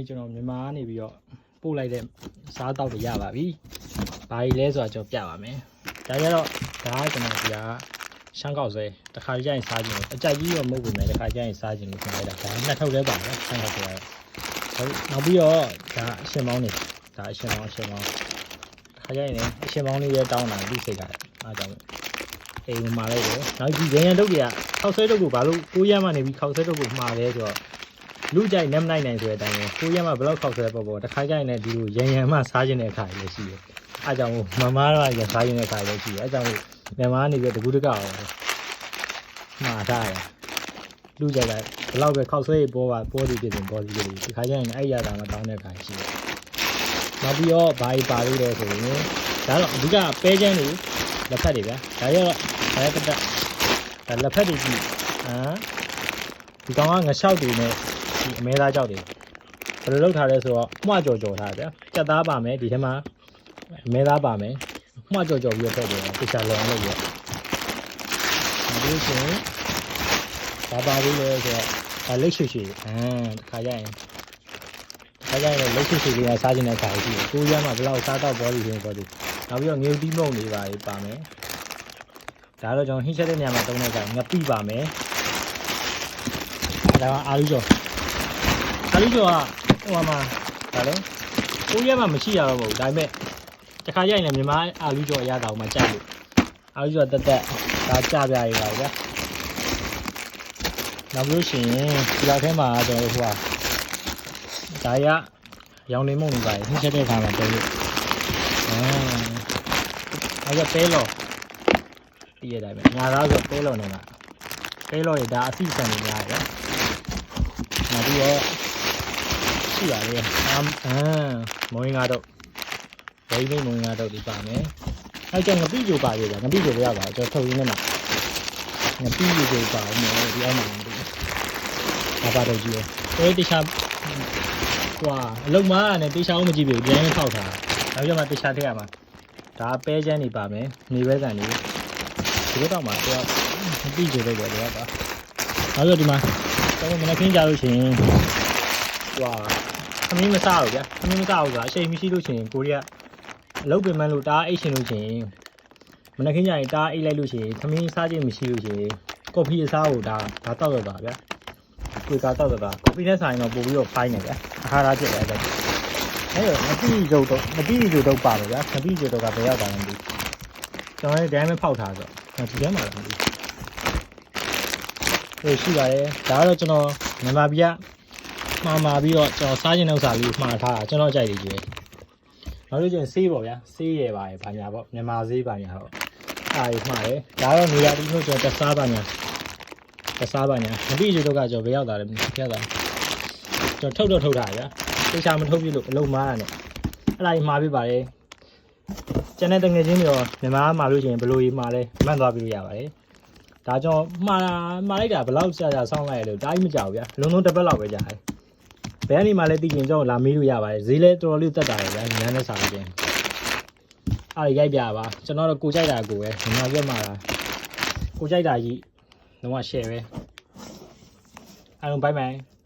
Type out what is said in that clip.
ကျွန်တော်မြန်မာကနေပြီးတော့ပို့လိုက်တဲ့စားတောက်တွေရပါပြီ။ဘာကြီးလဲဆိုတော့ကျွန်တော်ပြပါမယ်။ဒါကြတော့ဒါကကျွန်တော်ဒီကရှမ်းကောက်ဆွဲတစ်ခါကြရင်စားခြင်းလို့အကြိုက်ကြီးတော့မဟုတ်ဘူးမယ်တစ်ခါကြရင်စားခြင်းလို့ခင်ဗျာဒါနှစ်ထုပ်လဲပါပဲရှမ်းကောက်ဆွဲဟုတ်နောက်ပြီးတော့ဒါအရှင်ပေါင်းနေဒါအရှင်ပေါင်းတစ်ခါကြရင်လည်းအရှင်ပေါင်းလေးရဲတောင်းတာပြီးစိတ်ကအားကြောင့်အိမ်မှာလိုက်တယ်နောက်ဒီရန်တုပ်တွေကခောက်ဆွဲတုပ်ကိုဘာလို့9ရက်မှနေပြီးခောက်ဆွဲတုပ်ကိုမှားလဲဆိုတော့လူကြိုက်နမ်းနိုင်နိုင်ဆိုတဲ့အတိုင်းပဲ9ရက်မှဘယ်လောက်ခောက်ဆွဲပေါ့တစ်ခါကြရင်လည်းဒီလိုရန်မှစားခြင်းတဲ့အခါလည်းရှိတယ်အားကြောင့်မမတော့ရစားခြင်းတဲ့အခါလည်းရှိတယ်အားကြောင့်မြန်မာနေပြီးတကူးတကောက်မှားထားတယ်လူကြိုက်ကဘယ်လောက်ပဲခောက်ဆွဲပေါ်ဒီဖြစ်တယ်ဒီခါကျရင်အဲ့ရတာမှတောင်းတဲ့အခါရှိတယ်နောက်ပြီးတော့ဘာကြီးပါလို့လဲဆိုရင်ဒါတော့အဓိကပဲချမ်းတွေလက်ဖက်တွေဗျာဒါရောဒါတက်ဒါလက်ဖက်တွေကြည့်ဒီကောင်ကငါလျှောက်တွေနဲ့ဒီအမဲသားကြောက်တွေဘယ်လိုလုပ်ထားလဲဆိုတော့မှွကြော်ထားဗျာကြက်သားပါမယ်ဒီထဲမှာအမဲသားပါမယ်မှွကြော်ပြီးတော့ဖက်တယ်တခြားလောအောင်လုပ်ရဒီဆိုရင်ဘာပါလို့လဲဆိုတော့ဒါလိတ်ရွှေတခါကြရင်လိတ်ရွှေလေးကစားခြင်းတဲ့ခါရှိတယ်ကိုရမ်းမှာဘယ်လောက်စားတော့ဘောဒီနောက်ပြီးတော့ငြိုတီးမုံတွေပါမယ်ဒါတော့ကျွန်တော်ဟင်းချက်တဲ့နေရာမှာတုံးတဲ့ကငပိပါမယ်ဒါကအာလူကျော်ကဟိုမှာဒါလည်းကိုရမ်းမှာမရှိရတော့မဟုတ်ဒါပေမဲ့တခါကြရင်လည်းမြန်မာအာလူကျော်အရသာကိုမှကြိုက်လို့အာလူကျော်တက်ဒါကြပြရပါဗျာနောက်လို့ရှိရင်ဒီလောက်ထဲမှာကျွန်တော်တို့ဒါရရောင်နေမုံနေပါဟင်းချက်တဲ့ခါမှာတုံးလို့အဲ့ဒါပဲလို့ပြရတာပဲညာသားဆိုပဲလို့နေတာပဲလို့ရဒါအစီစံနေရတယ်နောက်ပြီးတော့ရှိပါလေမုံငါတော့ဘိန်းမုံငါတော့ဒီပါမယ်အဲ့ကျငပိကြိုပါရငပိကြိုရပါကျွန်တော်ထုတ်ရင်းနဲ့မှာငပိကြိုပါမယ်ဒီအောင်မှာဘာပါတော့ကြည့်ရဲတခြားအလုံးမားနဲ့တေချာအောင်မကြည့်ဘူးဒီတိုင်းထောက်ထားနောက်ကျမှတေချာထည့်ရမှာဒါပဲချမ်းနေပါမယ်နေပဲကန်နေဒီတော့မှတော့မပြီးကြတော့တယ်တော့ပါနောက်ဆိုဒီမှာတော့မနေ့ခင်းကြလို့ရှိရင်သမီးမစားဘူးဗျာသမီးမစားဘူးဆိုတာအချိန်မရှိလို့ရှိရင်ကိုရီးယားအလုပ်ပြင်မှန်းလို့တားအိတ်ရှင်လို့ရှိရင်မနေ့ခင်းကြရင်တားအိတ်လိုက်လို့ရှိရင်သမီးစားခြင်းမရှိလို့ရှိရင်ကော်ဖီအစားကိုဒါတောက်ရပါဗျာကိုယ်ကတော့ကော်ဖီနဲ့ဆိုင်တော့ပို့ပြီးတော့ဖိုင်းနေဗျာအခါသားဖြစ်တယ်အဲ့တော့ငပိကြိုတော့ပါလို့ဗျာငပိကြိုတော့ကဘယ်ရောက်တာလဲမသိကျွန်တော်လည်းဒီတိုင်းပဲဖောက်ထားဆိုဒီထဲမှာလည်းမသိဘူးရှိပါရဲ့ဒါကတော့ကျွန်တော်မြန်မာပြည်ကမှာပြီးတော့ကျွန်တော်စားခြင်းဥစ္စာလေးမှာထားတာကျွန်တော်ကြိုက်တယ်ကြီးနောက်လို့ကျရင်ဆေးပေါ့ဗျာဆေးရယ်ပါရယ်ဘာညာပေါ့မြန်မာဆေးပါညာဟုတ်အားရမှာတယ်ဒါတော့နေရာဒီမျိုးကျွန်တော်စားပါညာငပိကြိုတော့ကကျွန်တော်ဘယ်ရောက်တာလဲမသိပြတာကျွန်တော်ထုတ်ထားဗျာတေချာမထုတ်ပြလို့အလုံးမားတာနဲ့အဲ့ဒါကြီးမှာပြပါလေကျန်တဲ့တငယ်ချင်းတွေရောမြန်မာမှာလို့ရှိရင်ဘယ်လိုကြီးမှာလဲမှန်သွားပြီးရပါတယ်ဒါကြောင့်မှာလိုက်တာဘယ်လောက်ကြာဆောင်းလိုက်ရလို့ဒါကြီးမကြောက်ဗျာလုံးလုံးတစ်ပတ်လောက်ပဲကြာတယ်ဘယ်အနေမှာလဲသိရင်ကျွန်တော်လာမေးလို့ရပါတယ်ဈေးလဲတော်တော်လေးတက်တာရဗျာညနေစားလို့ချင်းအားရိုက်ပြပါကျွန်တော်တို့ကိုကြိုက်တာကိုပဲမြန်မာပြတ်မှာကိုကြိုက်တာကြီးလုံးဝ share ပဲအားလုံး bye bye